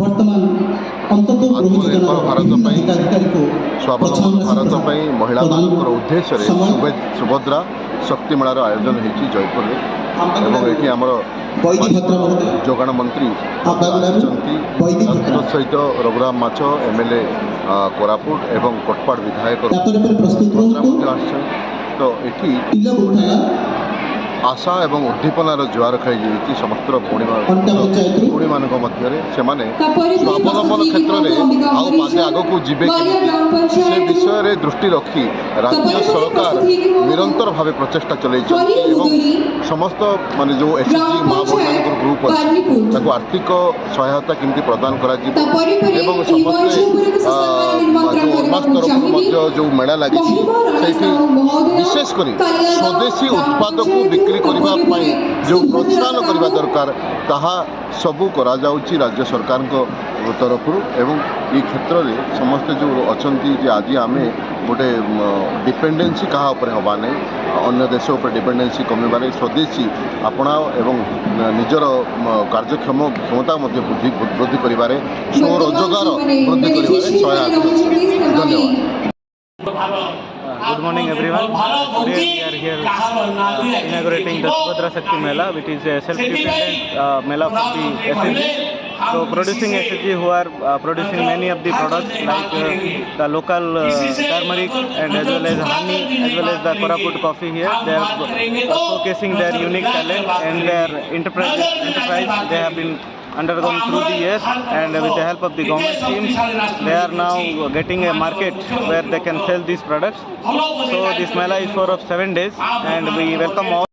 आत्मनिर्भर भारत स्वावलम्बन भारत महिला उद्देश्य सुभद्रा शक्ति मेलार आयोजन होती जयपुर ये आमर जोगाण मंत्री सहित रघुराम माछ एमएलए कोरापुट एवं कोटपाड़ विधायक तो ये आशा एवं उद्दीपनार जुआर खाई समस्त भौणी मान स्वावलम्बन क्षेत्र में आउ पादे आग को जीवे से विषय में दृष्टि रखी राज्य सरकार निरंतर भाव प्रचेषा चल समस्त माने जो एसएचजी माँ भौणी ग्रुप अच्छी आर्थिक सहायता केमती प्रदान करा एवं समस्त तरफ जो मेला लगी विशेषकर स्वदेशी उत्पाद को बिक्री करने जो प्रोत्साहन करने दरकार ताहा सबू करा जाउची राज्य सरकार तरफ एवं ये क्षेत्र में समस्त जो अच्छा आज आम गोटे डिपेंडेंसी क्या हवा नहीं अन्य देश पर डिपेंडेंसी कमेबार स्वदेशी अपना एवं निजर कार्यक्षम क्षमता वृद्धि करें स्वरोजगार वृद्धि करें सहायक। धन्यवाद। Good morning everyone. Today we are here inaugurating the Subhadra Shakti Mela, which is a self-dependent Mela for the SHG. So producing SHG who are producing many of the products like the local turmeric and as well as honey as well as the Koraput coffee here. They are showcasing their unique talent and their enterprise they have been undergone through the years, and with the help of the government schemes they are now getting a market where they can sell these products. So this Mela is for 7 days and we welcome all